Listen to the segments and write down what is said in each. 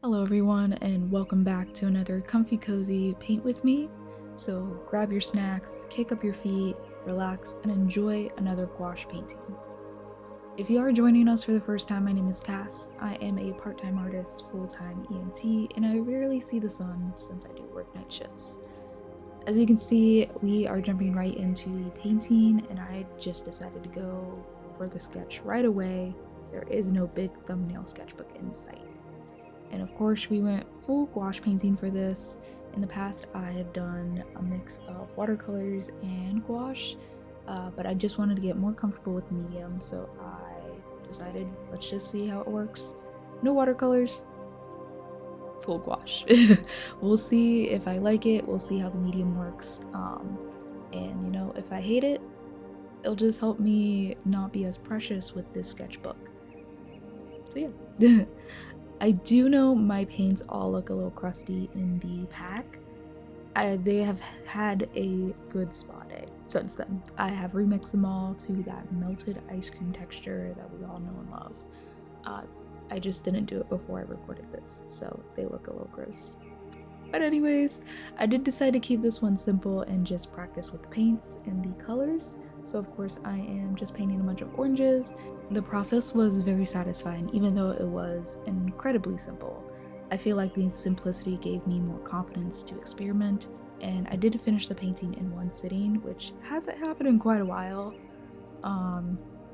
Hello everyone, and welcome back to another comfy cozy paint with me. So grab your snacks, kick up your feet, relax, and enjoy another gouache painting. If you are joining us for the first time, my name is Kass. I am a part-time artist, full-time EMT, and I rarely see the sun since I do work night shifts. As you can see, we are jumping right into the painting, and I just decided to go for the sketch right away. There is no big thumbnail sketchbook in sight. And of course, we went full gouache painting for this. In the past, I have done a mix of watercolors and gouache, but I just wanted to get more comfortable with medium, so I decided let's just see how it works. No watercolors, full gouache. We'll see if I like it, we'll see how the medium works, and you know, if I hate it, it'll just help me not be as precious with this sketchbook. So yeah. I do know my paints all look a little crusty in the pack. They have had a good spa day since then. I have remixed them all to that melted ice cream texture that we all know and love. I just didn't do it before I recorded this, so they look a little gross. But anyways, I did decide to keep this one simple and just practice with the paints and the colors. So of course I am just painting a bunch of oranges. The process was very satisfying, even though it was incredibly simple. I feel like the simplicity gave me more confidence to experiment, and I did finish the painting in one sitting, which hasn't happened in quite a while.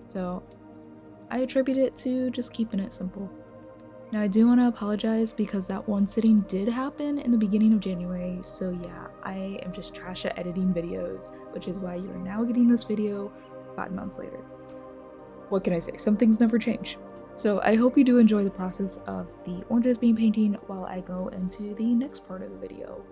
So I attribute it to just keeping it simple. Now I do want to apologize because that one sitting did happen in the beginning of January, so yeah, I am just trash at editing videos, which is why you're now getting this video 5 months later. What can I say? Some things never change. So I hope you do enjoy the process of the oranges being painting while I go into the next part of the video,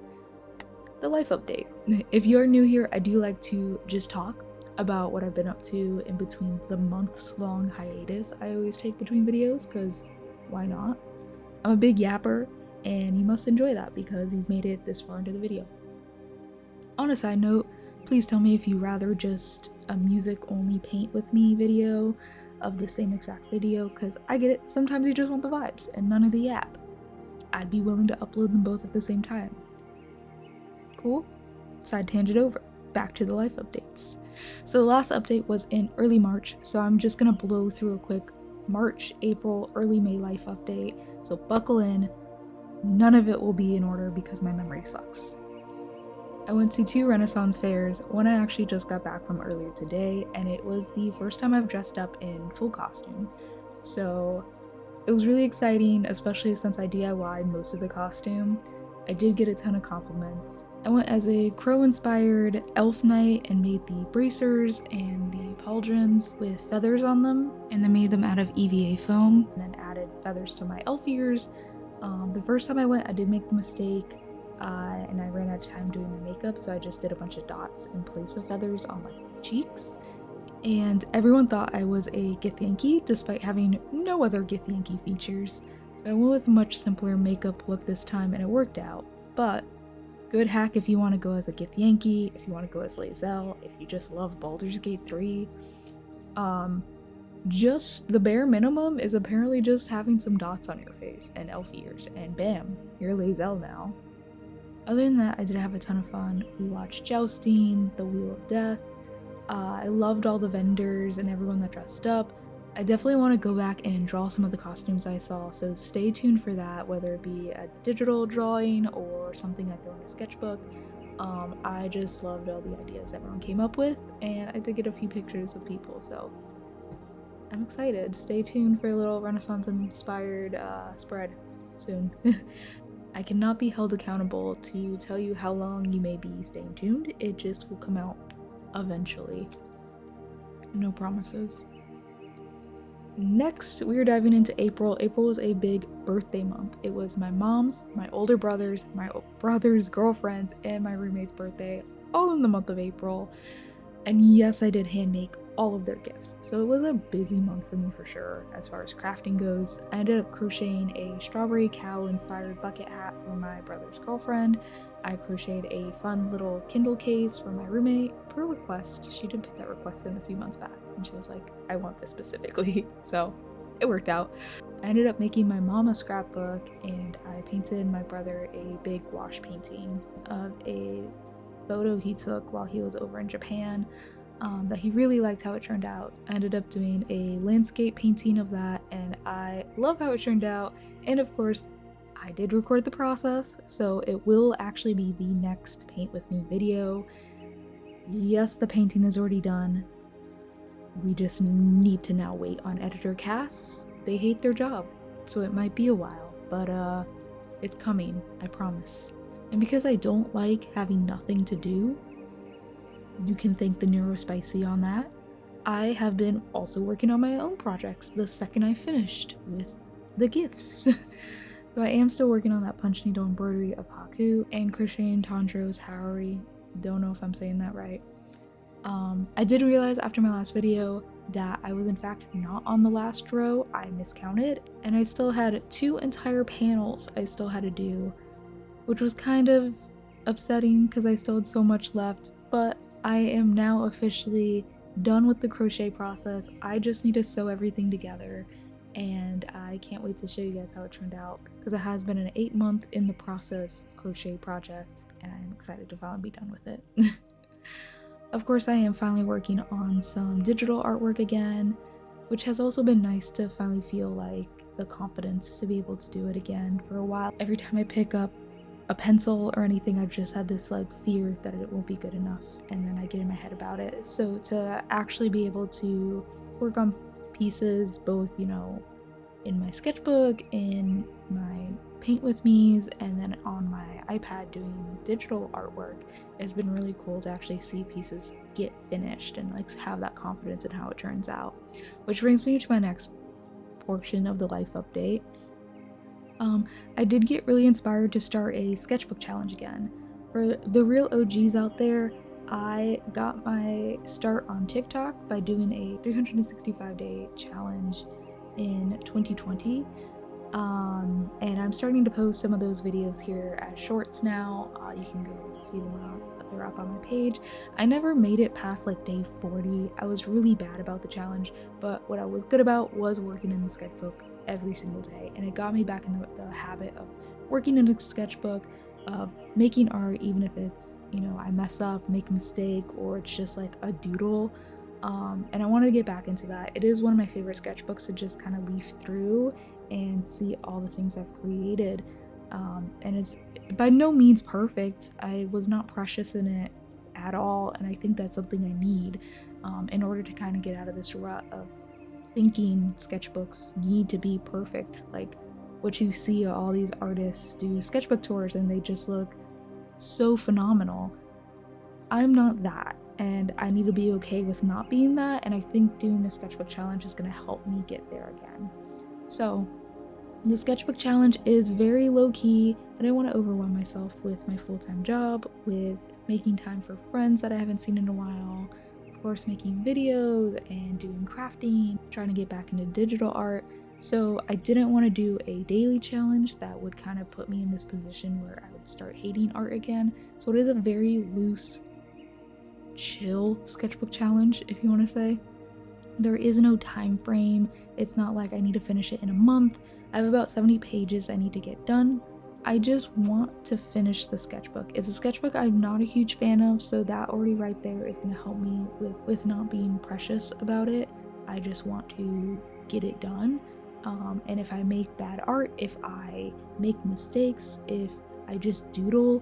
the life update. If you are new here, I do like to just talk about what I've been up to in between the months-long hiatus I always take between videos, because why not? I'm a big yapper, and you must enjoy that because you've made it this far into the video. On a side note, please tell me if you rather just a music-only paint with me video of the same exact video, because I get it, sometimes you just want the vibes and none of the yap. I'd be willing to upload them both at the same time. Cool? Side tangent over. Back to the life updates. So the last update was in early March, so I'm just gonna blow through a quick March, April, early May life update, so buckle in. None of it will be in order because my memory sucks. I went to 2 Renaissance fairs, one I actually just got back from earlier today, and it was the first time I've dressed up in full costume. So it was really exciting, especially since I DIY'd most of the costume. I did get a ton of compliments. I went as a crow-inspired elf knight and made the bracers and the pauldrons with feathers on them, and then made them out of EVA foam, and then added feathers to my elf ears. The first time I went, I did make the mistake, and I ran out of time doing my makeup, so I just did a bunch of dots in place of feathers on my cheeks. And everyone thought I was a Githyanki, despite having no other Githyanki features. So I went with a much simpler makeup look this time, and it worked out. But good hack if you want to go as a Githyanki, if you want to go as Lae'zel, if you just love Baldur's Gate 3. Just the bare minimum is apparently just having some dots on your face and elf ears, and bam, you're Lae'zel now. Other than that, I did have a ton of fun. We watched Jousting, The Wheel of Death. I loved all the vendors and everyone that dressed up. I definitely want to go back and draw some of the costumes I saw, so stay tuned for that, whether it be a digital drawing or something I throw in a sketchbook. I just loved all the ideas everyone came up with, and I did get a few pictures of people, so I'm excited. Stay tuned for a little Renaissance-inspired spread soon. I cannot be held accountable to tell you how long you may be staying tuned, it just will come out eventually. No promises. Next, we are diving into April. April was a big birthday month. It was my mom's, my older brother's, my brother's girlfriend's, and my roommate's birthday, all in the month of April. And yes, I did hand make all of their gifts, so it was a busy month for me for sure. As far as crafting goes, I ended up crocheting a strawberry cow inspired bucket hat for my brother's girlfriend. I crocheted a fun little Kindle case for my roommate per request. She did put that request in a few months back, and she was like, I want this specifically, so it worked out. I ended up making my mom a scrapbook, and I painted my brother a big gouache painting of a photo he took while he was over in Japan that he really liked how it turned out. I ended up doing a landscape painting of that, and I love how it turned out. And of course, I did record the process, so it will actually be the next Paint With Me video. Yes, the painting is already done. We just need to now wait on editor Kass. They hate their job, so it might be a while, but it's coming, I promise. And because I don't like having nothing to do, you can thank the neurospicy on that. I have been also working on my own projects the second I finished with the gifts. But I am still working on that punch needle embroidery of Haku and crocheting Tandro's Haori. Don't know if I'm saying that right. I did realize after my last video that I was in fact not on the last row. I miscounted, and I still had 2 entire panels I still had to do, which was kind of upsetting because I still had so much left, but I am now officially done with the crochet process. I just need to sew everything together, and I can't wait to show you guys how it turned out because it has been an 8-month in the process crochet project, and I'm excited to finally be done with it. Of course, I am finally working on some digital artwork again, which has also been nice to finally feel like the confidence to be able to do it again. For a while, every time I pick up a pencil or anything, I've just had this like fear that it won't be good enough, and then I get in my head about it. So to actually be able to work on pieces both, you know, in my sketchbook, in my Paint With Me's, and then on my iPad doing digital artwork, it's been really cool to actually see pieces get finished and like have that confidence in how it turns out. Which brings me to my next portion of the life update. I did get really inspired to start a sketchbook challenge again. For the real OGs out there, I got my start on TikTok by doing a 365-day challenge in 2020. And I'm starting to post some of those videos here as shorts now. You can go see them they're up on my page. I never made it past like day 40. I was really bad about the challenge, but what I was good about was working in the sketchbook every single day, and it got me back in the habit of working in a sketchbook, of making art, even if it's, you know, I mess up, make a mistake, or it's just like a doodle. And I wanted to get back into that. It is one of my favorite sketchbooks to just kind of leaf through and see all the things I've created. And it's by no means perfect. I was not precious in it at all, and I think that's something I need in order to kind of get out of this rut of thinking sketchbooks need to be perfect. Like what you see all these artists do sketchbook tours and they just look so phenomenal. I'm not that, and I need to be okay with not being that, and I think doing the sketchbook challenge is going to help me get there again. So the sketchbook challenge is very low-key. I don't want to overwhelm myself with my full-time job, with making time for friends that I haven't seen in a while, of course making videos and doing crafting, trying to get back into digital art. So I didn't want to do a daily challenge that would kind of put me in this position where I would start hating art again. So it is a very loose, chill sketchbook challenge, if you want to say. There is no time frame. It's not like I need to finish it in a month. I have about 70 pages I need to get done. I just want to finish the sketchbook. It's a sketchbook I'm not a huge fan of, so that already right there is going to help me with not being precious about it. I just want to get it done. And if I make bad art, if I make mistakes, if I just doodle,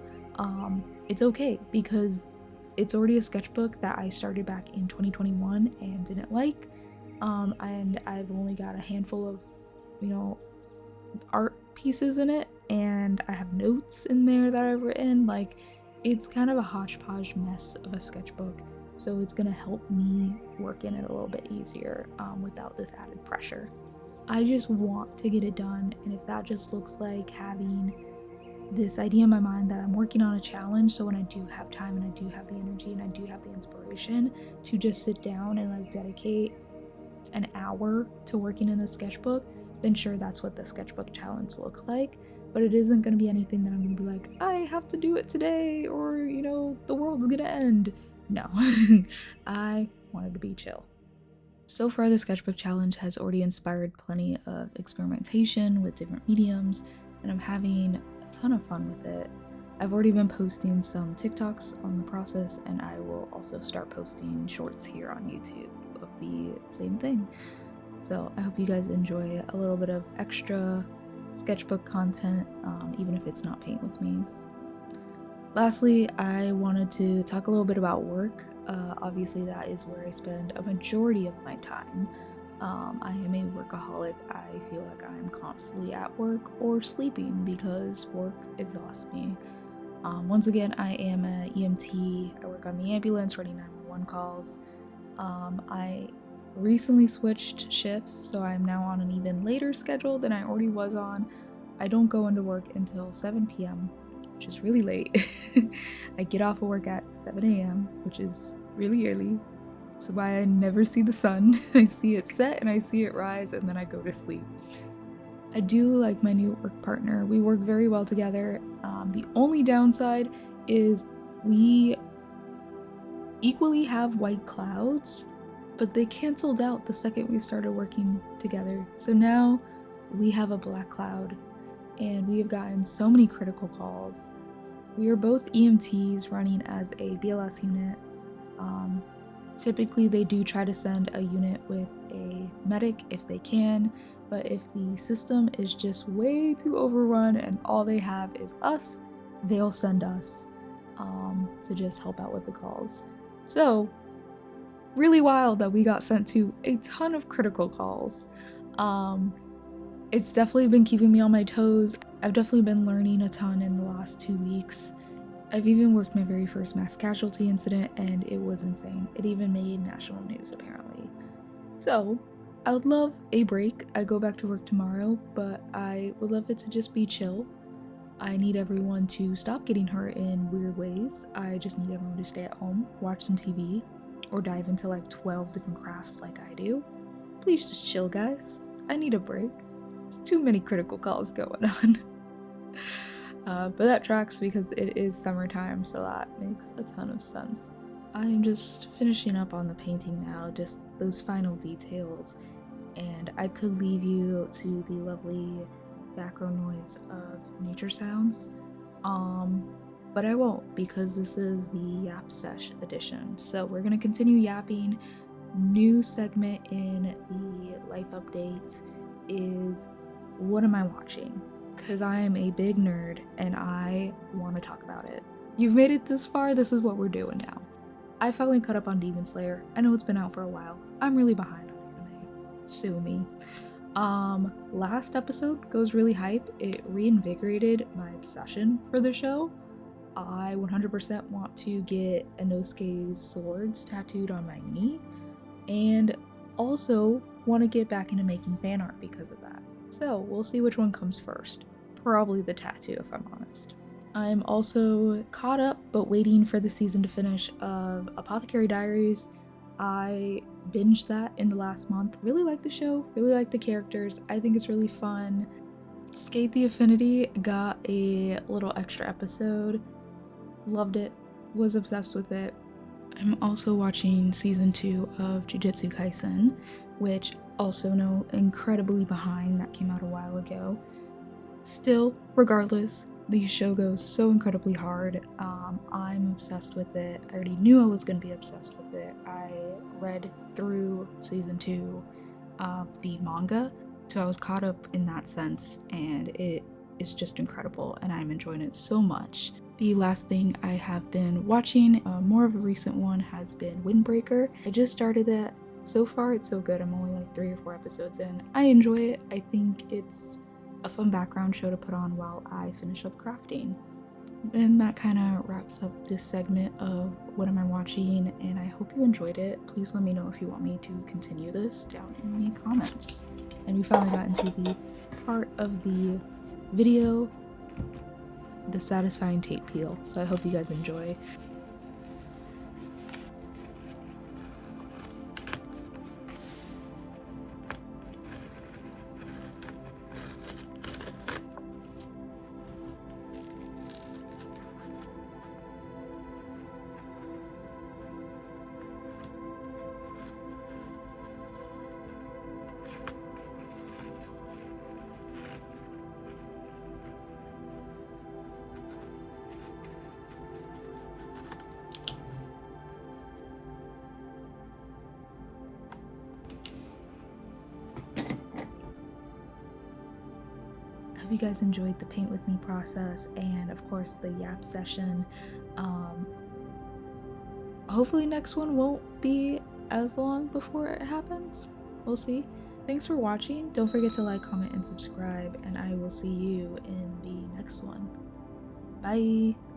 it's okay, because it's already a sketchbook that I started back in 2021 and didn't like, and I've only got a handful of, you know, art pieces in it, and I have notes in there that I've written. Like, it's kind of a hodgepodge mess of a sketchbook, so it's gonna help me work in it a little bit easier without this added pressure. I just want to get it done, and if that just looks like having this idea in my mind that I'm working on a challenge, so when I do have time and I do have the energy and I do have the inspiration to just sit down and like dedicate an hour to working in the sketchbook, then sure, that's what the sketchbook challenge looks like. But it isn't going to be anything that I'm going to be like, I have to do it today, or, you know, the world's gonna end. No. I wanted to be chill. So far, the sketchbook challenge has already inspired plenty of experimentation with different mediums, and I'm having a ton of fun with it. I've already been posting some TikToks on the process, and I will also start posting shorts here on YouTube of the same thing. So I hope you guys enjoy a little bit of extra sketchbook content, even if it's not paint with me's. Lastly, I wanted to talk a little bit about work. Obviously, that is where I spend a majority of my time. I am a workaholic. I feel like I'm constantly at work or sleeping because work exhausts me. Once again, I am an EMT. I work on the ambulance running 911 calls. I recently switched shifts, so I'm now on an even later schedule than I already was on. I don't go into work until 7 p.m., which is really late. I get off of work at 7 a.m., which is really early. That's why I never see the sun. I see it set and I see it rise, and then I go to sleep. I do like my new work partner. We work very well together. The only downside is we equally have white clouds, but they canceled out the second we started working together. So now we have a black cloud, and we have gotten so many critical calls. We are both EMTs running as a BLS unit. Typically, they do try to send a unit with a medic if they can, but if the system is just way too overrun and all they have is us, they'll send us to just help out with the calls. So, really wild that we got sent to a ton of critical calls. It's definitely been keeping me on my toes. I've definitely been learning a ton in the last 2 weeks. I've even worked my very first mass casualty incident, and it was insane. It even made national news, apparently. So, I would love a break. I go back to work tomorrow, but I would love it to just be chill. I need everyone to stop getting hurt in weird ways. I just need everyone to stay at home, watch some TV, or dive into like 12 different crafts like I do. Please just chill, guys. I need a break. There's too many critical calls going on. But that tracks because it is summertime, so that makes a ton of sense. I'm just finishing up on the painting now, just those final details, and I could leave you to the lovely background noise of nature sounds, but I won't because this is the Yap Sesh edition. So we're gonna continue yapping. New segment in the life update is what am I watching? Because I am a big nerd and I want to talk about it. You've made it this far, this is what we're doing now. I finally caught up on Demon Slayer. I know it's been out for a while. I'm really behind on anime. Sue me. Last episode goes really hype. It reinvigorated my obsession for the show. I 100% want to get Inosuke's swords tattooed on my knee, and also want to get back into making fan art because of that. So we'll see which one comes first. Probably the tattoo, if I'm honest. I'm also caught up, but waiting for the season to finish of Apothecary Diaries. I binged that in the last month. Really like the show, really like the characters. I think it's really fun. Skate the Affinity got a little extra episode. Loved it, was obsessed with it. I'm also watching season 2 of Jujutsu Kaisen, which also know incredibly behind. That came out a while ago. Still, regardless, the show goes so incredibly hard. I'm obsessed with it. I already knew I was going to be obsessed with it. I read through season 2 of the manga, so I was caught up in that sense, and it is just incredible, and I'm enjoying it so much. The last thing I have been watching, more of a recent one, has been Windbreaker. I just started that. So far, it's so good. I'm only like 3 or 4 episodes in. I enjoy it. I think it's a fun background show to put on while I finish up crafting. And that kind of wraps up this segment of what am I watching, and I hope you enjoyed it. Please let me know if you want me to continue this down in the comments. And we finally got into the part of the video, the satisfying tape peel, so I hope you guys enjoy. hope you guys enjoyed the paint with me process and of course the yap session. Hopefully next one won't be as long before it happens. We'll see. Thanks for watching. Don't forget to like, comment, and subscribe, and I will see you in the next one. Bye!